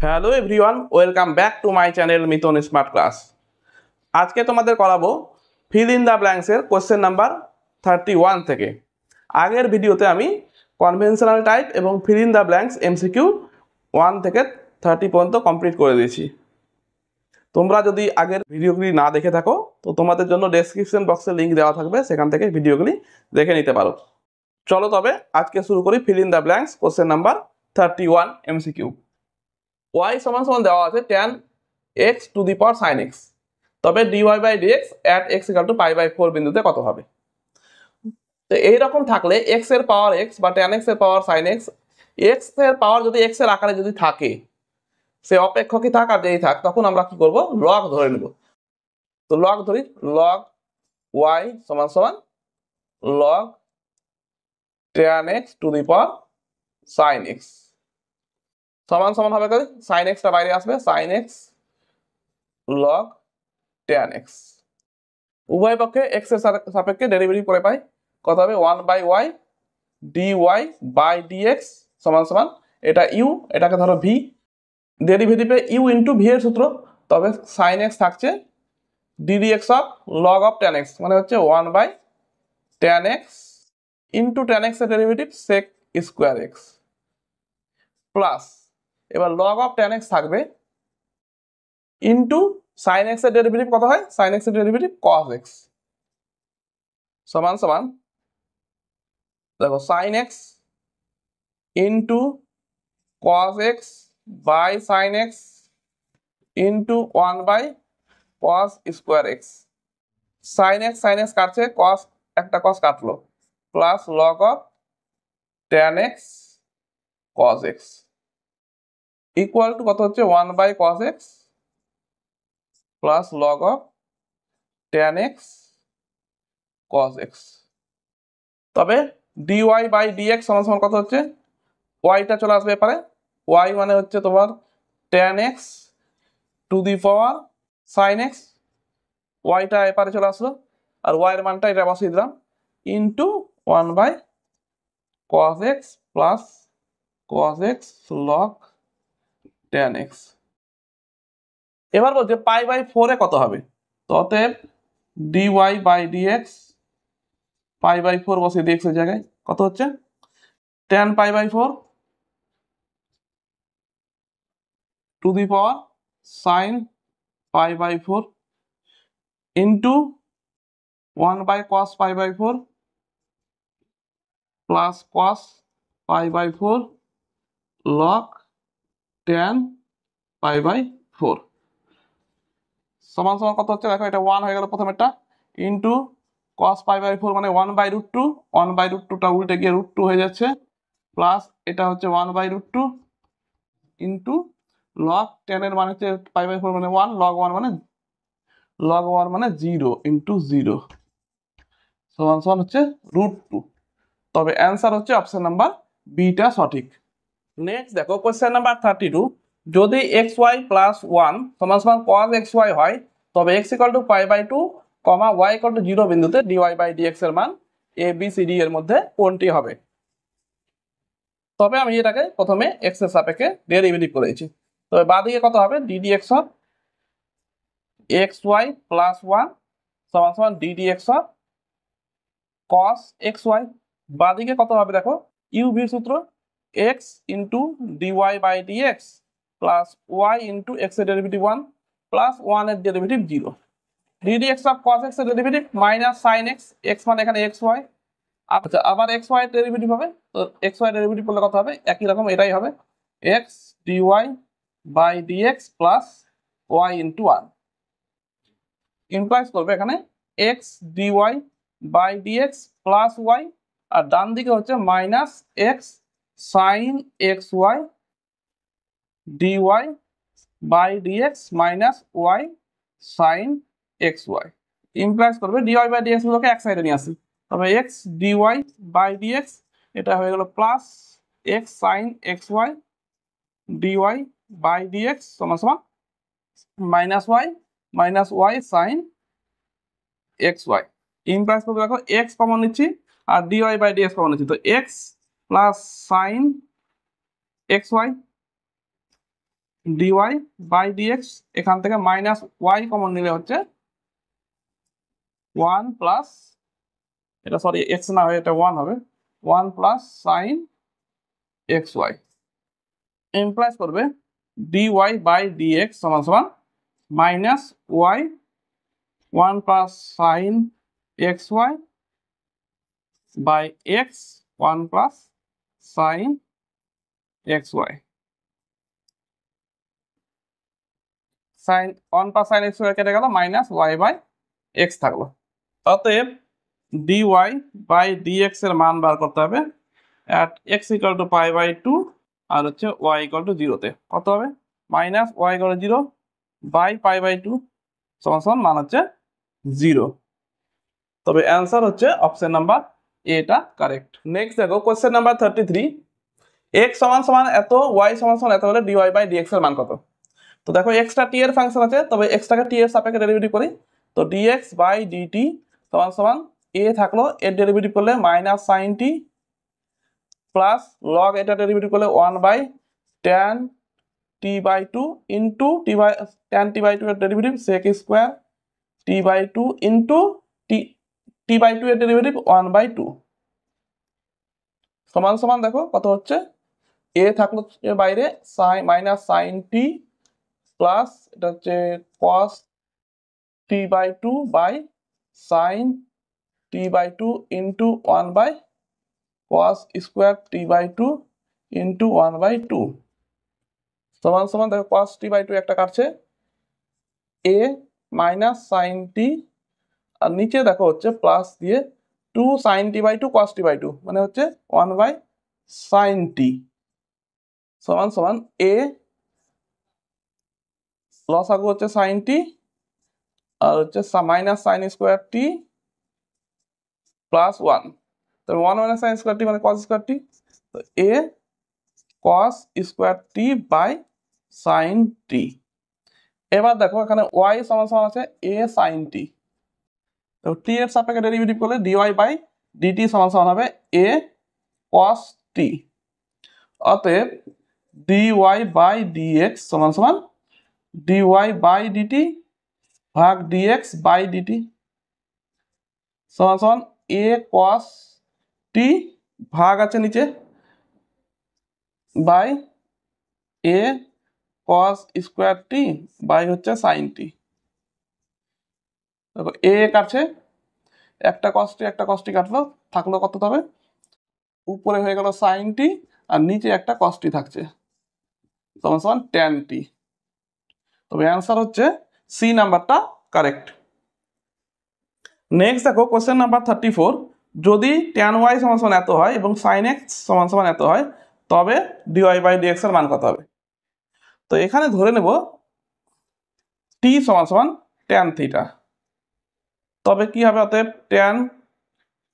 Hello everyone, welcome back to my channel Mithun smart class. আজকে তোমাদের করাবো ফিল ইন দ্য ব্ল্যাঙ্কসের কোশ্চেন নাম্বার 31 থেকে। আগের ভিডিওতে আমি কনভেনশনাল টাইপ এবং fill in the blanks MCQ 1 থেকে 30 পর্যন্ত কমপ্লিট করে দিয়েছি। তোমরা যদি আগের ভিডিওগুলি না দেখে থাকো তো তোমাদের জন্য ডেসক্রিপশন বক্সে লিঙ্ক দেওয়া থাকবে, সেখান থেকে ভিডিওগুলি দেখে নিতে পারো। চলো তবে আজকে শুরু করি fill in the blanks question number 31 MCQ. y সমান সমান দেওয়া আছে tan x to the power sin x, তবে dy by dx at x equal to pi by 4 বিন্দুতে কত হবে। তো এইরকম থাকলে x এর পাওয়ার x বা tan x এর পাওয়ার sin x, x এর পাওয়ার যদি x এর আকারে যদি থাকে, সে অপেক্ষকই থাক আর যেই থাক, তখন আমরা কি করব, লগ ধরে নেব। তো লগ ধরি, লগ y সমান সমান log tan x to the power sin x সমান সমান হবে কত, sin x টা বাইরে আসবে, sin x log tan x। উভয় পক্ষে x এর সাপেক্ষে ডেরিভেটিভ করে পাই, কত হবে 1 by y dy by dx সমান সমান, এটা u, এটাকে ধরো v, ডেরিভেটিভে u ইনটু v এর সূত্র, তবে sin x থাকছে ddx of log of tan x, মানে হচ্ছে 1 by tan x into tan x এর derivative sec square x plus, এবার log অফ tan x থাকবে ইনটু sin x এর ডেরিভেটিভ কত হয়, sin x এর ডেরিভেটিভ cos x সমান সমান, দেখো sin x into cos x by sin x into 1 by cos square x। sin x কাটছে, cos একটা cos কাটলো, plus log of tan x cos x equal to কত হচ্ছে 1 by cos x plus log of tan x cos x। তবে dy by dx সমান সমান কত হচ্ছে, y টা চলে আসবে এপারে, y মানে হচ্ছে তোমার tan x to the power sin x, y টা এপারে চলে আসলো, আর y এর মানটা এটা বসিয়ে দিলাম, into 1 by cos x plus cos x log tan x। এবার বলছে পাই বাই 4 এ কত হবে, তো অতএব dy by dx pi by 4 বসিয়ে dx এর জায়গায় কত হচ্ছে, tan pi by 4 to the power sin pi by 4 into 1 by cos pi by 4 plus cos pi by 4 log tan pi by 4 সমান সমান কত হচ্ছে, দেখো এটা 1 হয়ে গেল প্রথমেরটা, ইনটু cos পাই বাই 4 মানে 1 বাই রুট 2, 1 বাই রুট 2 টা উল্টে গিয়ে রুট 2 হয়ে যাচ্ছে, প্লাস এটা হচ্ছে 1 by root 2 into log tan এর মানে হচ্ছে পাই বাই 4 মানে 1, log 1 মানে 0 ইনটু 0 সমান সমান হচ্ছে রুট 2। তবে অ্যান্সার হচ্ছে অপশন নাম্বার বি টা সঠিক। নেক্সট দেখো কোশ্চেন নাম্বার 32, যদি xy প্লাস 1 সমান সমান cos xy হয়, তবে x equal to pi by 2, y equal to 0 বিন্দুতে dy বাই dx এর মান a b c d এর মধ্যে কোনটি হবে। তবে আমি এটাকে প্রথমে x এর সাপেক্ষে ডেরিভেটিভ করেছি, তবে বাঁদিকে কত হবে, ddx অফ xy প্লাস 1 সমান সমান ddx অফ cos xy, বাঁদিকে কত হবে দেখো, uv সূত্র x into dy by dx plus y into x এর ডেরিভেটিভ 1 প্লাস 1 এর derivative 0, ddx of cos x এর derivative minus sin x, x মানে এখানে xy, আচ্ছা আবার xy এর ডেরিভেটিভ হবে, তো xy এর ডেরিভেটিভ করলে কত হবে, একই রকম এটাই হবে, x dy by dx plus y into 1 implies করবে এখানে x dy by dx plus y, আর ডান দিকে হচ্ছে minus x sin xy dy by dx minus y sin xy implies করবে dy বাই dx গুলোকে এক সাইডে নিয়ে আসি, তবে x dy বাই dx এটা হয়ে গেল plus x sin xy dy by dx সমান সমান minus y sin xy implies করবে, দেখো x কমন নিচ্ছি আর dy বাই dx কমন নিচ্ছি, তো x plus sin xy d y by d x, এখান থেকে মাইনাস ওয়াই কমন নিলে হচ্ছে 1 প্লাস, এটা সরি এক্স না হয়ে এটা 1 হবে, 1 plus sine x y implies করবে ডিওয়াই বাই ডিএক্স সমান সমান minus y 1 plus sine x y by x 1 plus sine x y. Sine 1 plus sine x y কেটে গেল, মাইনাস ওয়াই বাই এক্স থাকলো। অতএব ডিওয়াই বাই ডিএক্স এর মান বার করতে হবে at x equal to pi by 2 আর হচ্ছে ওয়াই ইকুয়াল টু 0 তে কত হবে, minus y equal to 0 by pi by 2 সমান সমান মান হচ্ছে 0। তবে অ্যান্সার হচ্ছে অপশন নাম্বার এটা কারেক্ট। নেক্সট দেখো কোশ্চেন নাম্বার 33, এক্স সমান সমান এত ওয়াই সমান সমান এত হলে ডিওয়াই বাই ডিএক্স এর মান কত। তো দেখো এক্সটা টি এর ফাংশন আছে, তবে এক্সটাকে টি এর সাপেক্ষে ডেরিভেটিভ করি, তো ডিএক্স বাই ডিটি সমান সমান এ থাকলো, এর ডেরিভেটিভ করলে minus sine t plus log এটা ডেরিভেটিভ করলে 1 by tan t by 2 into t by tan t by 2 এর derivative sec square t by 2 into t by 2 এর ডেরিভেটিভ 1 বাই 2 সমান সমান দেখো কত হচ্ছে, এ থাকলো বাইরে মাইনাস সাইন টি প্লাস এটা হচ্ছে cos t by 2 by sine t by 2 into 1 by cos square t by 2 into 1 by 2 সমান সমান দেখো কস টি বাই 2 একটা কাটছে, এ মাইনাস সাইন টি আর নিচে দেখো হচ্ছে প্লাস দিয়ে 2 sine t by 2 cos t by 2 মানে হচ্ছে 1 বাই সাইন টি সমান সমান এ লসাগু হচ্ছে সাইন টি আর হচ্ছে মাইনাস সাইন স্কোয়ার টি প্লাস 1, তো 1 মাইনাস সাইন স্কোয়ার টি মানে কস স্কোয়ার টি, তো এ cos square t by sine t. এবার দেখো এখানে ওয়াই সমান সমান আছে এ সাইন টি, তো টি এর সাপেক্ষে ডেরিভেটিভ করলে ডিওয়াই বাই ডিটি সমান সমান হবে এ কস টি। অতএব ডিওয়াই বাই ডিএক্স সমান সমান ডিওয়াই বাই ডিটি ভাগ ডিএক্স বাই ডিটি সমান সমান এ কস টি ভাগ আছে নিচে by a cos square t by হচ্ছে সাইন টি। দেখো এ কাটছে, একটা কস্টি কাটলো, থাকলো কত, তবে উপরে হয়ে গেল সাইন টি আর নিচে একটা কস্টি থাকছে সমান সমান ট্যান টি। তবে অ্যান্সার হচ্ছে সি নাম্বারটা কারেক্ট। নেক্সট দেখো কোশ্চেন নাম্বার 34, যদি ট্যান ওয়াই সমান সমান এত হয় এবং সাইন এক্স সমান সমান এত হয় তবে ডিওয়াই বাই ডিএক্স এর মান কত হবে। তো এখানে ধরে নেব টি সমান সমান ট্যান থিটা, তবে কি হবে, অতএব ট্যান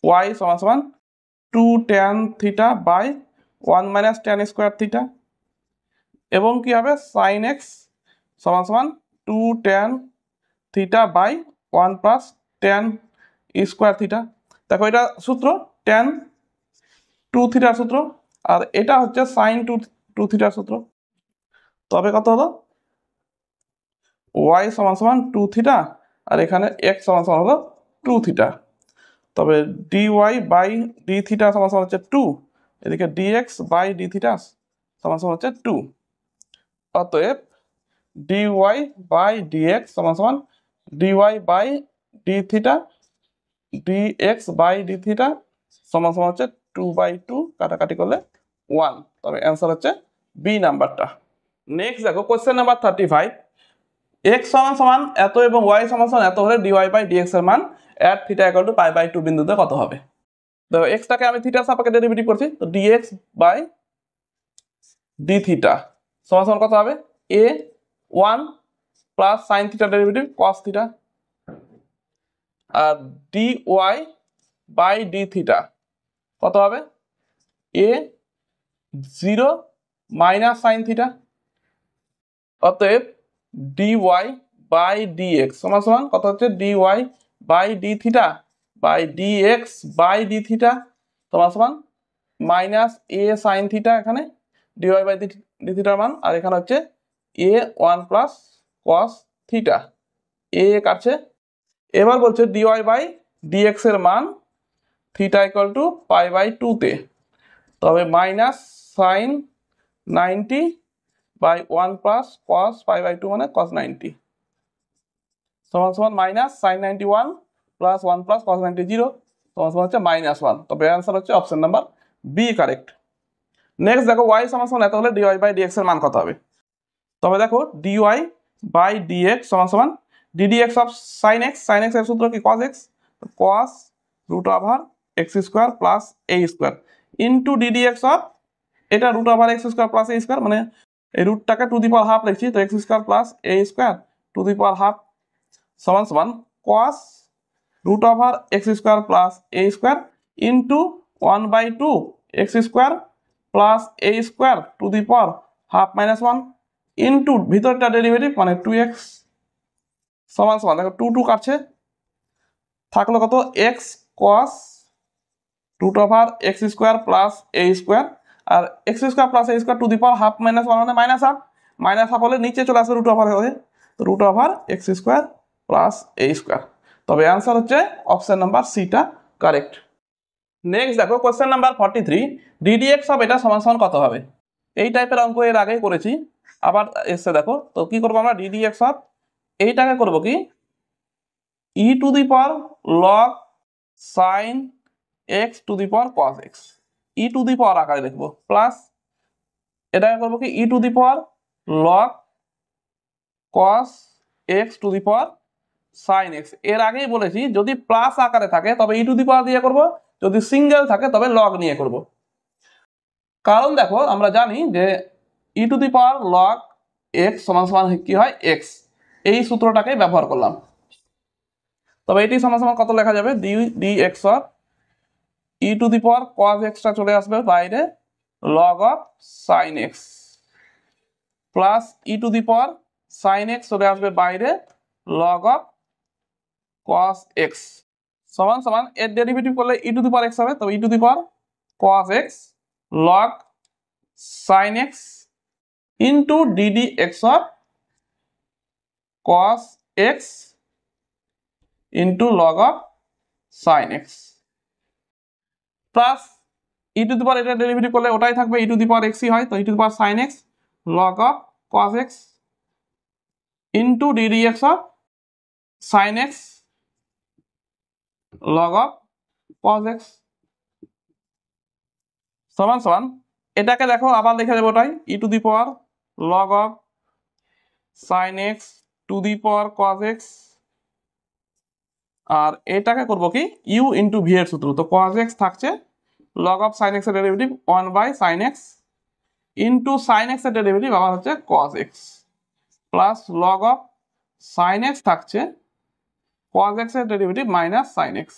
ওয়াই সমান সমান 2 tan theta by 1 minus tan square theta, এবং কি হবে সাইন এক্স সমান সমান 2 tan theta by 1 plus tan square theta. দেখো এটা সূত্র ট্যান 2 থিটার সূত্র আর এটা হচ্ছে সাইন 2 থিটার সূত্র, তবে কত হলো ওয়াই সমান সমান 2 থিটা আর এখানে এক্স সমান সমান হলো 2 থিটা, তবে ডিওয়াই বাই ডি থিটা সমান সমান হচ্ছে 2, এদিকে ডিএক্স বাই ডি থিটা সমান সমান হচ্ছে 2। অতএব ডিওয়াই বাই ডিএক্স সমান সমান d y by d theta d x by d theta সমান সমান হচ্ছে 2/2, কাটাকাটি করলে 1, তবে অ্যান্সার হচ্ছে বি নাম্বারটা। নেক্সট দেখো কোশ্চেন নাম্বার 35, এক্স সমান সমান এত এবং ওয়াই সমান সমান এত হলে ডিওয়াই বাই ডিএক্স এর মান at theta equal to pi by 2 বিন্দুতে কত হবে। তো এক্সটাকে আমি থিটার সাপেক্ষে ডেরিভেটিভ করছি, তো ডিএক্স বাই ডি থিটা সমান সমান কত হবে, a 1 plus sine theta derivative cos theta আর d y by d theta কত হবে, এ 0 মাইনাস সাইন থিটা। অতএব d y by d x সমান সমান কত হচ্ছে, d y by d theta by d x by d theta সমান সমান মাইনাস এ সাইন থিটা, এখানে ডি ওয়াই বাই ডি থিটার মান, আর এখানে হচ্ছে এ 1 প্লাস কস থিটা এ কাটছে। এবার বলছে ডিওয়াই বাই ডিএক্স এর মান theta equal to pi by 2 তে, তবে minus sine 90 by 1 plus cos pi by 2 মানে কস 90 সমান সমান minus sine 91 plus 1 plus cos 90 0 সমান সমান হচ্ছে -1। তবে অ্যান্সার হচ্ছে option number B correct. Next দেখো ওয়াই সমান সমান এত হলে ডিওয়াই বাই ডিএক্স এর মান কত হবে। তবে দেখো ডিওয়াই বাই ডিএক্স সমান সমান ডিডিএক্স অফ সাইন এক্স এর সূত্র কি cos x, cos root over x square plus a square into d d x of এটা root over x square plus a square, মানে এই রুটটাকে টু দি পাওয়ার হাফ লিখছি, তো x square plus a square to the power half সমান সমান cos root over x square plus a square into 1/2 x square plus a square to the power half -1 into ভিতরটা derivative মানে 2x সমান সমান দেখো 2 2 কাটছে, থাকলো কত x cos root over x square plus a square, আর x square plus a square to the power half -1 মানে -1 হলে নিচে চলে আসবে রুট ওভার হয়ে, তো root over x square plus a square. তবে অ্যান্সার হচ্ছে অপশন নাম্বার সিটা কারেক্ট। নেক্সট দেখো কোশ্চেন নাম্বার 43 ডিডিএক্স অফ এটা সমান সমান কত হবে। এই টাইপের অঙ্ক এর আগেই করেছি, আবার এসে দেখো তো কি করবো আমরা ডিডিএক্স অফ এইটাকে করবো কি e to the power log sine x to the power cos x e to the power আকারে লিখবো, প্লাস এটাকে করবো কি e to the power log cos x to the power sine x. এর আগেই বলেছি যদি প্লাস আকারে থাকে তবে ই টু দি পাওয়ার দিয়ে করবো, যদি সিঙ্গেল থাকে তবে লগ নিয়ে করব। কারণ দেখো আমরা জানি যে e to the power log x সমান সমান কি হয় এক্স, এই সূত্রটাকে ব্যবহার করলাম। তবে এটি সমান সমান কত লেখা যাবে D x of E to the power cos extra চলে আসবে বাইরে log of sine x plus e to the power sine x চলে আসবে বাইরে লগ অফ কস এক্স সমান সমান এর ডেরিভেটিভ করলে ই টু দি পাওয়ার এক্স হবে, তবে e to the power cos x log sine x into d d x of cos x into log of sine x plus e to the power এটা derivative করলে ওটাই থাকবে ই to the পাওয়ার এক্সই হয়, তো e to the power sine x log of cos x into d d x of sine x log of cos x সমান সমান এটাকে দেখো আবার লিখে দেবো ওটাই e to the power log of sine x to the power cos x, আর এটাকে করবো কি ইউ ইন্টু ভি এর সূত্র, তো কস এক্স থাকছে লগ অফ সাইন এক্স এর derivative 1/sin x into sine x এর ডেরিভেটিভ আবার হচ্ছে cos x plus log of sine x থাকছে কস এক্স এর derivative minus sine x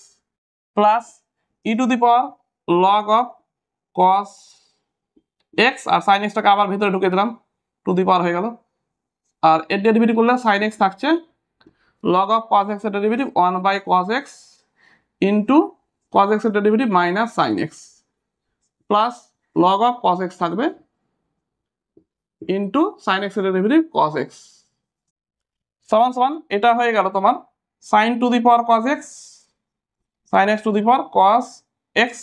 plus e to the power log of cos x আর sine এক্সটাকে আবার ভিতরে ঢুকে দিলাম টু দি পাওয়ার হয়ে গেল, আর এর ডেরিভেটিভ করলে সাইন এক্স থাকছে লগ অফ কস এক্স এর derivative 1/cos x into cos x এর derivative minus sine x plus log of cos x থাকবে ইন্টু সাইন এক্স এর ডেরিভেটিভ কস এক্স সমান সমান এটা হয়ে গেল তোমার sine to the power cos x sine x to the power cos x,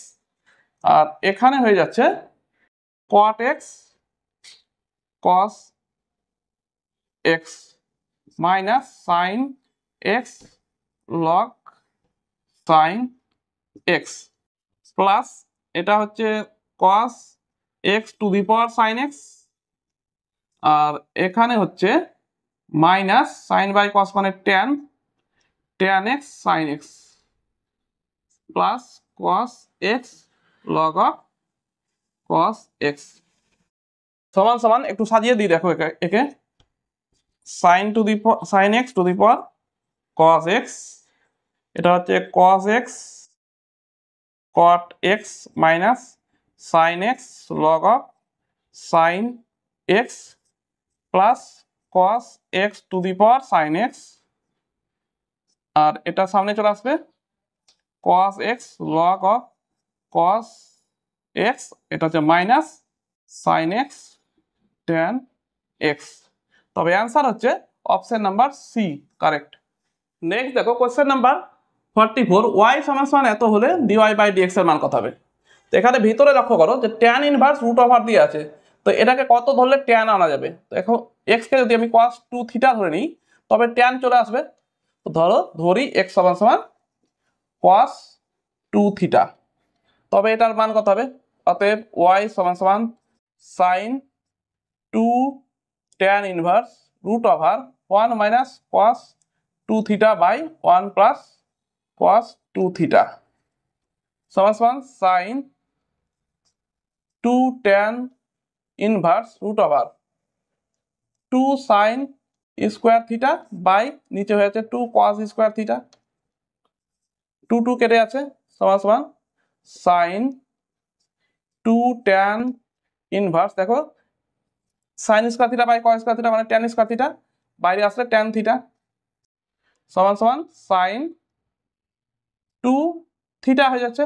আর এখানে হয়ে যাচ্ছে cot x cos x minus sine x log sine x plus এটা হচ্ছে cos x to the power sine x, আর এখানে হচ্ছে minus sine by cos মানে tan x sine x plus cos x log of cos x সমান সমান একটু সাজিয়ে দিই দেখো একে sine x to the power cos x, এটা হচ্ছে cos x cot x minus sine x log of sine x plus cos x to the power sine x, আর এটা সামনে চলে আসবে cos x log of cos x, এটা হচ্ছে minus sine x tan x তবে অ্যান্সার হচ্ছে option number C correct. Next দেখো কোশ্চেন নাম্বার 44, ওয়াই সমান সমান এত হলে ডিওয়াই বাই ডিএক্স এর মান কত হবে। তো এখানে ভিতরে লক্ষ্য করো যে ট্যান ইনভার্স রুট ওভার দিয়ে আছে, তো এটাকে কত ধরলে ট্যান আনা যাবে। তো এখন এক্সকে যদি আমি cos 2 থিটা ধরে নিই তবে ট্যান চলে আসবে। তো ধরি এক্স সমান সমান cos 2 থিটা, তবে এটার মান কত হবে। অতএব ওয়াই সমান সমান sine 2 tan inverse root over 1 minus cos 2 theta by 1 plus cos 2 theta সমান সমান sine 2 tan inverse root over 2 sine square theta by নিচে হয়েছে 2 cos স্কোয়ার থিটা, 2 কেটে আছে সমান সমান সাইন 2 ট্যান ইনভার্স, দেখো sine square theta by cos square theta মানে ট্যান স্কোয়ার থিটা, বাইরে আসলে ট্যান থিটা সমান সমান সাইন 2 থিটা হয়ে যাচ্ছে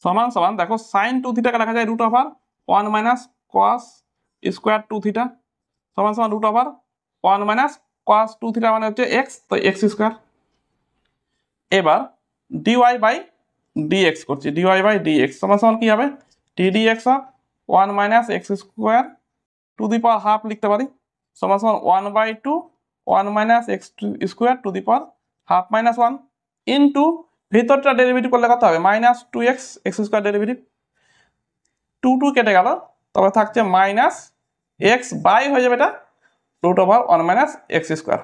সমান সমান, দেখো সাইন 2 থিটাকে লেখা যায় root over 1 minus cos square 2 theta সমান সমান root over 1 minus cos 2 theta মানে হচ্ছে এক্স, তো এক্স স্কোয়ার। এবার ডিওয়াই বাই ডিএক্স করছি, ডিওয়াই বাই ডিএক্স সমান সমান কি হবে, d d x of 1 minus x square to the power half লিখতে পারি সমান সমান 1/2 1 minus x square to the power half minus 1 into ভিতরটা ডেরিভেটিভ করলে কত হবে minus 2x x square derivative 2 কেটে গেল, তবে থাকছে মাইনাস এক্স বাই হয়ে যাবে এটা root over 1 minus x square.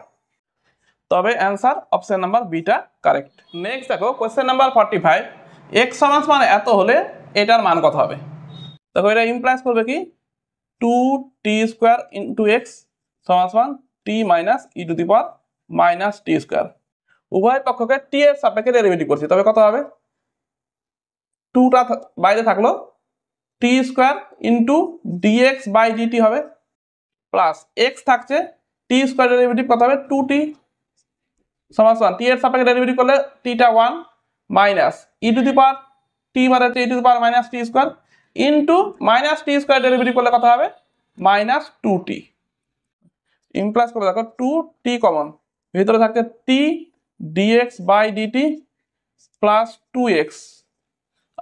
তবে অ্যান্সার অপশন নাম্বার বিটা কারেক্ট। নেক্সট দেখো কোয়েশ্চেন নাম্বার 45, এক্স সমান সমান এত হলে এটার মান কত হবে। দেখো এটা ইমপ্লাইজ করবে কি 2t স্কোয়ার ইন্টু এক্স সমান সমান t minus e to the power minus t square, উভয় পক্ষকে টি এর সাপেক্ষে ডেরিভেটিভ করছি, তবে কত হবে 2টা বাইরে থাকলো t square into d x by d t হবে প্লাস এক্স থাকছে টি স্কোয়ার ডেরিভেটিভ কত হবে 2t সমান সমান টি এর সাপেক্ষে ডেরিভেটিভ করলে টিটা 1 minus e to the power t মানে হচ্ছে e to the power minus t square into minus t square derivative করলে কত হবে মাইনাস 2t ইমপ্লাস করে দেখো 2t কমন, ভিতরে থাকছে t d x by d t plus 2x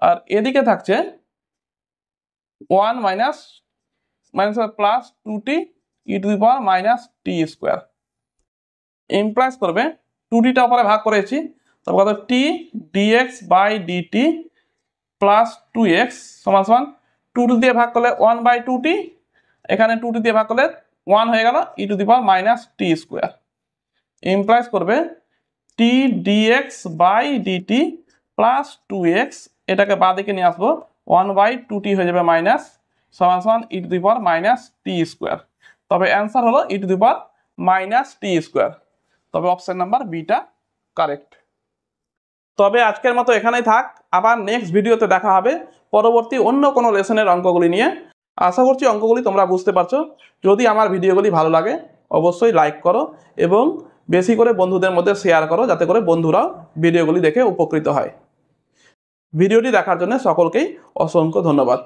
আর এদিকে থাকছে 1 minus minus plus 2t e to the power minus t square implies করবে 2tটা উপরে ভাগ করেছি, তবে কত t d x by d t plus 2x সমান সমান 2 দিয়ে ভাগ করলে 1/2t, এখানে 2 দিয়ে ভাগ করলে 1 হয়ে গেল e to the power minus t square implies করবে t d x by d t plus 2x, এটাকে বাঁদিকে নিয়ে আসবো 1/2t হয়ে যাবে মাইনাস সমান সমান e to the power minus t square, তবে অ্যান্সার হলো e to the power minus t square, তবে অপশন নাম্বার বিটা কারেক্ট। তবে আজকের মতো এখানেই থাক, আবার নেক্সট ভিডিওতে দেখা হবে পরবর্তী অন্য কোনো লেসনের অঙ্কগুলি নিয়ে। আশা করছি অঙ্কগুলি তোমরা বুঝতে পারছো। যদি আমার ভিডিওগুলি ভালো লাগে অবশ্যই লাইক করো এবং বেশি করে বন্ধুদের মধ্যে শেয়ার করো, যাতে করে বন্ধুরাও ভিডিওগুলি দেখে উপকৃত হয়। ভিডিওটি দেখার জন্য সকলকেই অসংখ্য ধন্যবাদ।